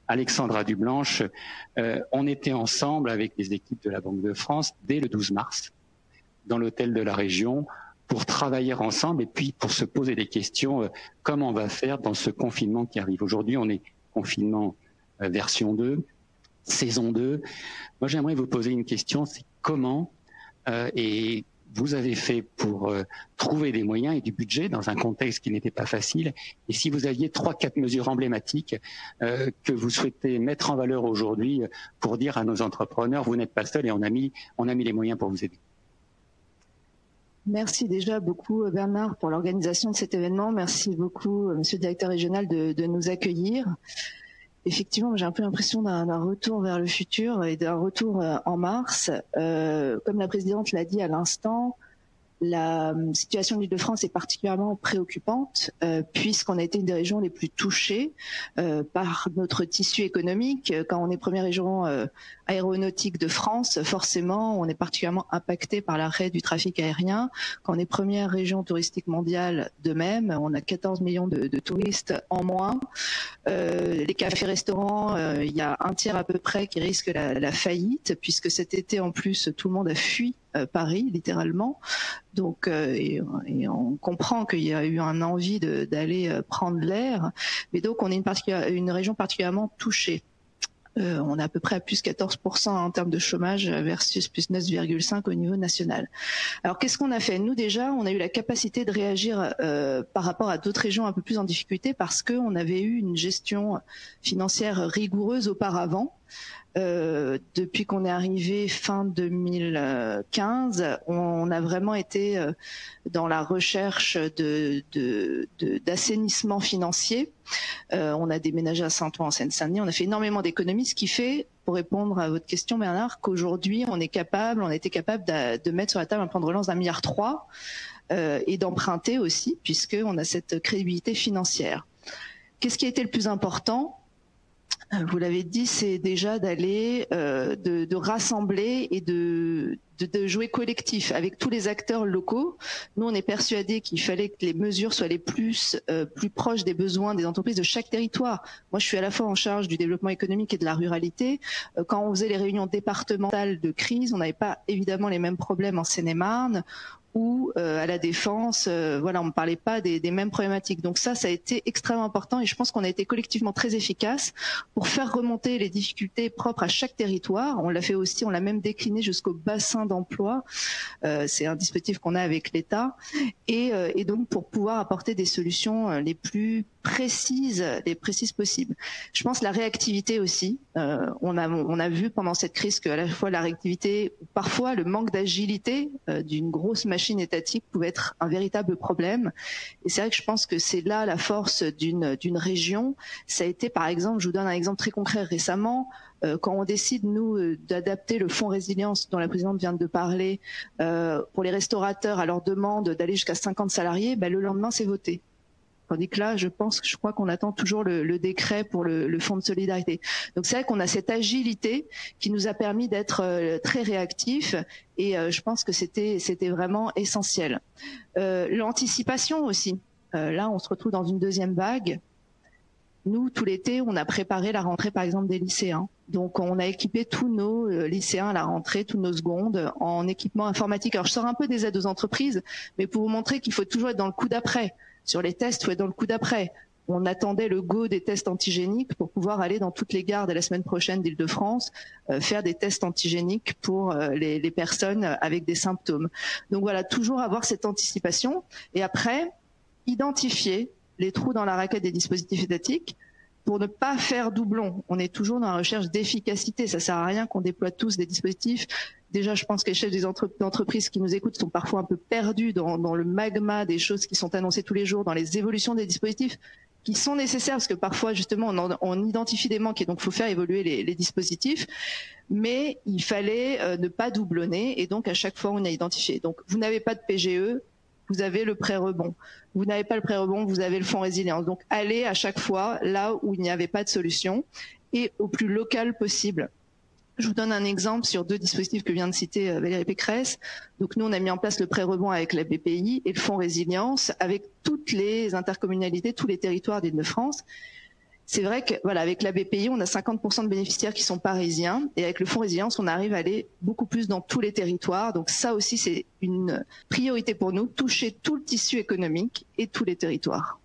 Alexandra Dublanche, on était ensemble avec les équipes de la Banque de France dès le 12 mars dans l'hôtel de la région pour travailler ensemble et puis pour se poser des questions, comment on va faire dans ce confinement qui arrive. Aujourd'hui, on est confinement version 2, saison 2. Moi, j'aimerais vous poser une question, c'est comment et vous avez fait pour trouver des moyens et du budget dans un contexte qui n'était pas facile. Et si vous aviez 3-4 mesures emblématiques que vous souhaitez mettre en valeur aujourd'hui pour dire à nos entrepreneurs, vous n'êtes pas seuls et on a mis les moyens pour vous aider. Merci déjà beaucoup Bernard pour l'organisation de cet événement. Merci beaucoup Monsieur le directeur régional de nous accueillir. Effectivement, j'ai un peu l'impression d'un retour vers le futur et d'un retour en mars. Comme la présidente l'a dit à l'instant, la situation de l'Île-de-France est particulièrement préoccupante puisqu'on a été une des régions les plus touchées par notre tissu économique. Quand on est première région aéronautique de France, forcément, on est particulièrement impacté par l'arrêt du trafic aérien. Quand on est première région touristique mondiale, de même, on a 14 millions de touristes en moins. Les cafés-restaurants, il y a un tiers à peu près qui risque la faillite puisque cet été, en plus, tout le monde a fui Paris, littéralement. Donc, et on comprend qu'il y a eu un envie d'aller prendre l'air. Mais donc, on est une région particulièrement touchée. On est à peu près à plus 14% en termes de chômage versus plus 9,5 au niveau national. Alors, qu'est-ce qu'on a fait? Nous, déjà, on a eu la capacité de réagir par rapport à d'autres régions un peu plus en difficulté parce qu'on avait eu une gestion financière rigoureuse auparavant. Depuis qu'on est arrivé fin 2015, on a vraiment été dans la recherche d'assainissement financier. On a déménagé à Saint-Ouen en Seine-Saint-Denis, on a fait énormément d'économies, ce qui fait, pour répondre à votre question Bernard, qu'aujourd'hui on était capable de mettre sur la table un plan de relance d'1,3 milliard et d'emprunter aussi, puisqu'on a cette crédibilité financière. Qu'est-ce qui a été le plus important ? Vous l'avez dit, c'est déjà d'aller, de rassembler et de jouer collectif avec tous les acteurs locaux. Nous, on est persuadés qu'il fallait que les mesures soient les plus proches des besoins des entreprises de chaque territoire. Moi, je suis à la fois en charge du développement économique et de la ruralité. Quand on faisait les réunions départementales de crise, on n'avait pas évidemment les mêmes problèmes en Seine-et-Marne ou à la Défense, voilà, on ne parlait pas des mêmes problématiques. Donc ça a été extrêmement important et je pense qu'on a été collectivement très efficace pour faire remonter les difficultés propres à chaque territoire. On l'a fait aussi, on l'a même décliné jusqu'au bassin d'emploi. C'est un dispositif qu'on a avec l'État et donc pour pouvoir apporter des solutions les plus précises possibles. Je pense la réactivité aussi. On a vu pendant cette crise qu'à la fois la réactivité, parfois le manque d'agilité d'une grosse machine étatique pouvait être un véritable problème. Et c'est vrai que je pense que c'est là la force d'une région. Ça a été par exemple, je vous donne un exemple très concret récemment, quand on décide, nous, d'adapter le fonds résilience dont la présidente vient de parler pour les restaurateurs à leur demande d'aller jusqu'à 50 salariés, le lendemain c'est voté. Tandis que là, je crois qu'on attend toujours le décret pour le fonds de solidarité. Donc c'est vrai qu'on a cette agilité qui nous a permis d'être très réactifs et je pense que c'était vraiment essentiel. L'anticipation aussi. Là, on se retrouve dans une deuxième vague. Nous, tout l'été, on a préparé la rentrée, par exemple, des lycéens. Donc, on a équipé tous nos lycéens à la rentrée, tous nos secondes, en équipement informatique. Alors, je sors un peu des aides aux entreprises, mais pour vous montrer qu'il faut toujours être dans le coup d'après. Sur les tests, il faut être dans le coup d'après. On attendait le go des tests antigéniques pour pouvoir aller dans toutes les gares de la semaine prochaine d'Île-de-France, faire des tests antigéniques pour les personnes avec des symptômes. Donc voilà, toujours avoir cette anticipation. Et après, identifier les trous dans la raquette des dispositifs étatiques pour ne pas faire doublon. On est toujours dans la recherche d'efficacité. Ça sert à rien qu'on déploie tous des dispositifs. Déjà, je pense que les chefs des entreprises qui nous écoutent sont parfois un peu perdus dans le magma des choses qui sont annoncées tous les jours, dans les évolutions des dispositifs qui sont nécessaires, parce que parfois, justement, on identifie des manques et donc il faut faire évoluer les dispositifs. Mais il fallait ne pas doublonner et donc à chaque fois, on a identifié. Donc, vous n'avez pas de PGE, vous avez le prêt rebond. Vous n'avez pas le prêt rebond, vous avez le fonds résilience. Donc, allez à chaque fois là où il n'y avait pas de solution et au plus local possible. Je vous donne un exemple sur deux dispositifs que vient de citer Valérie Pécresse. Donc nous, on a mis en place le prêt rebond avec la BPI et le fonds résilience avec toutes les intercommunalités, tous les territoires d'Île-de-France. c'est vrai que voilà, avec la BPI, on a 50% de bénéficiaires qui sont parisiens, et avec le fonds résilience, on arrive à aller beaucoup plus dans tous les territoires. Donc ça aussi, c'est une priorité pour nous, toucher tout le tissu économique et tous les territoires.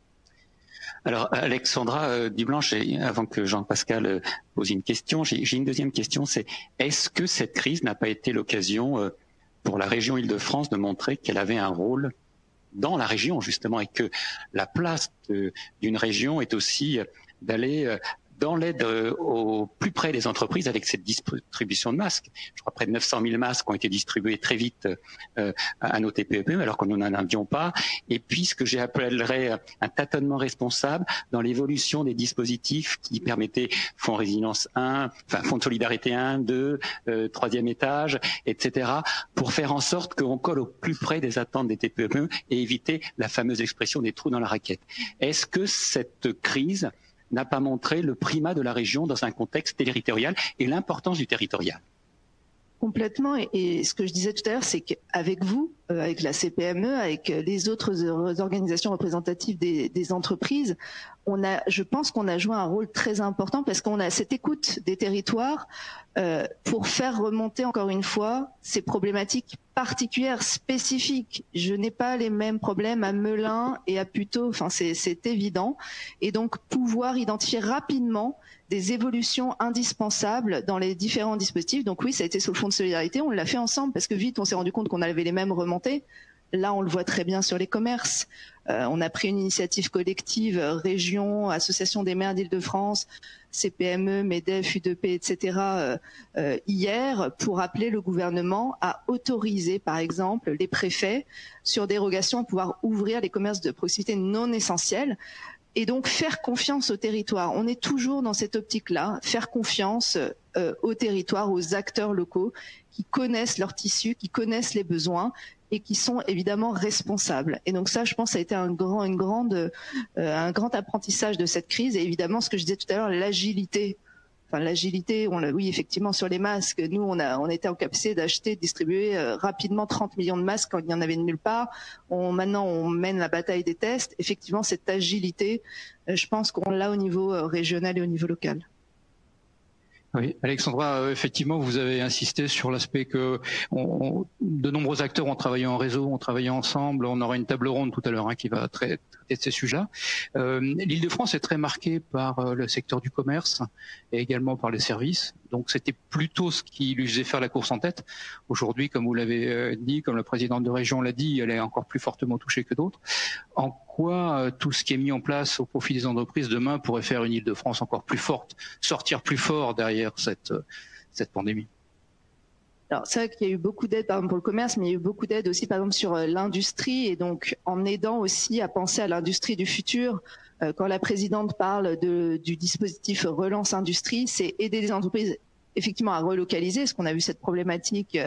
Alors Alexandra Dublanche, avant que Jean-Pascal pose une question, j'ai une deuxième question, c'est est-ce que cette crise n'a pas été l'occasion pour la région Île-de-France de montrer qu'elle avait un rôle dans la région justement, et que la place d'une région est aussi d'aller dans l'aide au plus près des entreprises avec cette distribution de masques. Je crois près de 900 000 masques ont été distribués très vite à nos TPE alors qu'on n'en avions pas. Et puis ce que j'appellerais un tâtonnement responsable dans l'évolution des dispositifs qui permettaient Fonds Résilience 1, enfin Fonds de Solidarité 1, 2, troisième étage, etc. pour faire en sorte qu'on colle au plus près des attentes des TPE et éviter la fameuse expression des trous dans la raquette. Est-ce que cette crise n'a pas montré le primat de la région dans un contexte territorial et l'importance du territorial? Complètement. Et ce que je disais tout à l'heure, c'est qu'avec vous, avec la CPME, avec les autres organisations représentatives des entreprises, je pense qu'on a joué un rôle très important parce qu'on a cette écoute des territoires pour faire remonter encore une fois ces problématiques particulières, spécifiques. Je n'ai pas les mêmes problèmes à Melun et à Puteaux, enfin c'est évident. Et donc pouvoir identifier rapidement des évolutions indispensables dans les différents dispositifs. Donc oui, ça a été sous le Fonds de solidarité, on l'a fait ensemble parce que vite on s'est rendu compte qu'on avait les mêmes remontées. Là, on le voit très bien sur les commerces. On a pris une initiative collective, région, association des maires d'Île-de-France, CPME, MEDEF, UDP, etc. Hier, pour appeler le gouvernement à autoriser, par exemple, les préfets sur dérogation à pouvoir ouvrir les commerces de proximité non essentiels. Et donc faire confiance au territoire. On est toujours dans cette optique-là, faire confiance au territoire, aux acteurs locaux qui connaissent leur tissu, qui connaissent les besoins et qui sont évidemment responsables. Et donc ça, je pense, ça a été un grand apprentissage de cette crise. Et évidemment, ce que je disais tout à l'heure, l'agilité. Enfin, l'agilité, oui, effectivement, sur les masques, nous, on était en capacité d'acheter, de distribuer rapidement 30 millions de masques quand il n'y en avait nulle part. Maintenant, on mène la bataille des tests. Effectivement, cette agilité, je pense qu'on l'a au niveau régional et au niveau local. Oui, Alexandra, effectivement, vous avez insisté sur l'aspect que de nombreux acteurs ont travaillé en réseau, ont travaillé ensemble. On aura une table ronde tout à l'heure qui va traiter de ces sujets-là. L'Île-de-France est très marquée par le secteur du commerce et également par les services. Donc c'était plutôt ce qui lui faisait faire la course en tête. Aujourd'hui, comme vous l'avez dit, comme la présidente de région l'a dit, elle est encore plus fortement touchée que d'autres. En quoi tout ce qui est mis en place au profit des entreprises demain pourrait faire une Île-de-France encore plus forte, sortir plus fort derrière cette pandémie? Alors c'est vrai qu'il y a eu beaucoup d'aide par exemple pour le commerce, mais il y a eu beaucoup d'aide aussi par exemple sur l'industrie, et donc en aidant aussi à penser à l'industrie du futur. Quand la présidente parle du dispositif Relance Industrie, c'est aider les entreprises effectivement à relocaliser, parce qu'on a vu cette problématique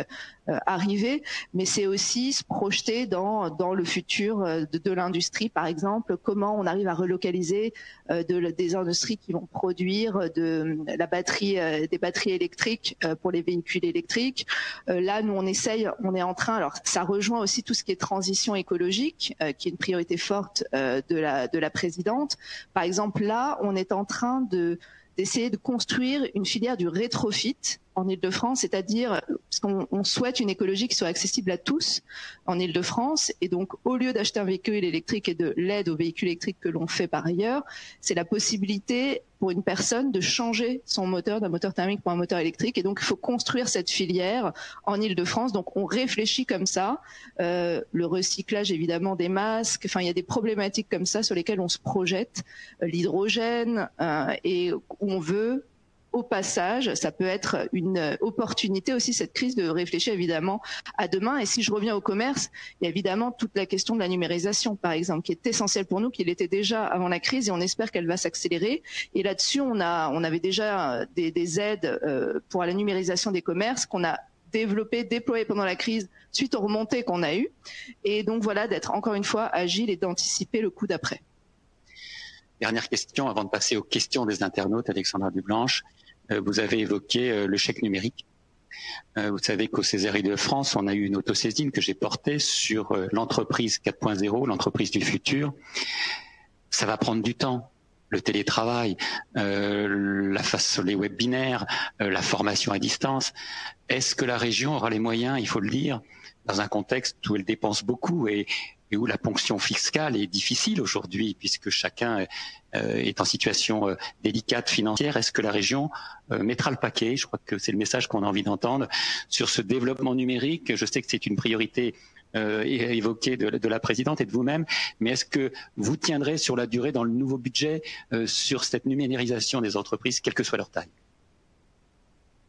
arriver, mais c'est aussi se projeter dans le futur de l'industrie, par exemple, comment on arrive à relocaliser des industries qui vont produire des batteries électriques pour les véhicules électriques. Là, nous, on est en train, alors ça rejoint aussi tout ce qui est transition écologique, qui est une priorité forte de la présidente. Par exemple, là, on est en train d'essayer de construire une filière du rétrofit en Île-de-France, c'est-à-dire parce qu'on souhaite une écologie qui soit accessible à tous en Île-de-France, et donc au lieu d'acheter un véhicule électrique et de l'aide aux véhicules électriques que l'on fait par ailleurs, c'est la possibilité pour une personne de changer son moteur d'un moteur thermique pour un moteur électrique, et donc il faut construire cette filière en Île-de-France. Donc on réfléchit comme ça, le recyclage évidemment des masques, enfin il y a des problématiques comme ça sur lesquelles on se projette, l'hydrogène, et où on veut. Au passage, ça peut être une opportunité aussi, cette crise, de réfléchir évidemment à demain. Et si je reviens au commerce, il y a évidemment toute la question de la numérisation, par exemple, qui est essentielle pour nous, qui l'était déjà avant la crise, et on espère qu'elle va s'accélérer. Et là-dessus, on avait déjà des aides pour la numérisation des commerces qu'on a déployées pendant la crise suite aux remontées qu'on a eues. Et donc voilà, d'être encore une fois agile et d'anticiper le coup d'après. Dernière question avant de passer aux questions des internautes, Alexandra Dublanche. Vous avez évoqué le chèque numérique. Vous savez qu'au Césaire Île-de-France, on a eu une autosaisine que j'ai portée sur l'entreprise 4.0, l'entreprise du futur. Ça va prendre du temps. le télétravail, les webinaires, la formation à distance. Est-ce que la région aura les moyens, il faut le dire, dans un contexte où elle dépense beaucoup et où la ponction fiscale est difficile aujourd'hui, puisque chacun est en situation délicate financière. Est-ce que la région mettra le paquet? Je crois que c'est le message qu'on a envie d'entendre sur ce développement numérique. Je sais que c'est une priorité évoquée de la présidente et de vous-même, mais est-ce que vous tiendrez sur la durée dans le nouveau budget sur cette numérisation des entreprises, quelle que soit leur taille?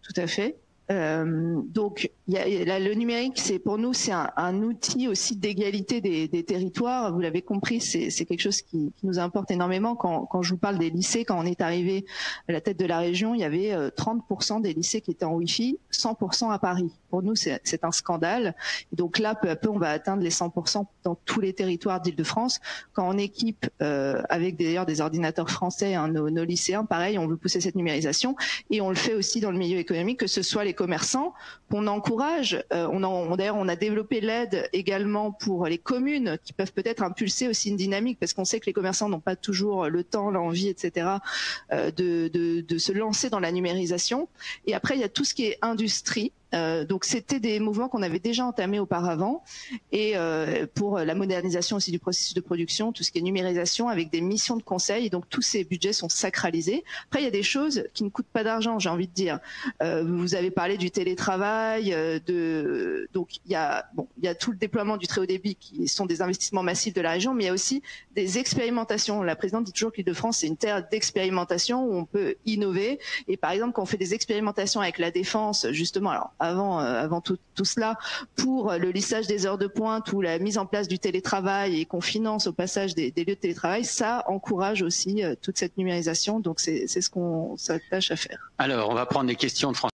Tout à fait. Donc, le numérique, pour nous, c'est un outil aussi d'égalité des territoires. Vous l'avez compris, c'est quelque chose qui nous importe énormément. Quand je vous parle des lycées, quand on est arrivé à la tête de la région, il y avait 30% des lycées qui étaient en Wi-Fi, 100% à Paris. Pour nous, c'est un scandale. Et donc là, peu à peu, on va atteindre les 100% dans tous les territoires d'Île-de-France. Quand on équipe avec d'ailleurs des ordinateurs français nos lycéens, pareil, on veut pousser cette numérisation et on le fait aussi dans le milieu économique, que ce soit les commerçants qu'on encourage. D'ailleurs, on a développé l'aide également pour les communes qui peuvent peut-être impulser aussi une dynamique, parce qu'on sait que les commerçants n'ont pas toujours le temps, l'envie, etc. de se lancer dans la numérisation. Et après, il y a tout ce qui est industrie. Donc c'était des mouvements qu'on avait déjà entamés auparavant, et pour la modernisation aussi du processus de production, tout ce qui est numérisation avec des missions de conseil, et donc tous ces budgets sont sacralisés. Après il y a des choses qui ne coûtent pas d'argent, j'ai envie de dire. Vous avez parlé du télétravail, donc il y a tout le déploiement du très haut débit qui sont des investissements massifs de la région, mais il y a aussi des expérimentations. La présidente dit toujours que l'Île-de-France c'est une terre d'expérimentation où on peut innover, et par exemple quand on fait des expérimentations avec la défense, justement, alors avant tout cela, pour le lissage des heures de pointe ou la mise en place du télétravail, et qu'on finance au passage des lieux de télétravail, ça encourage aussi toute cette numérisation. Donc c'est ce qu'on s'attache à faire. Alors, on va prendre les questions de François.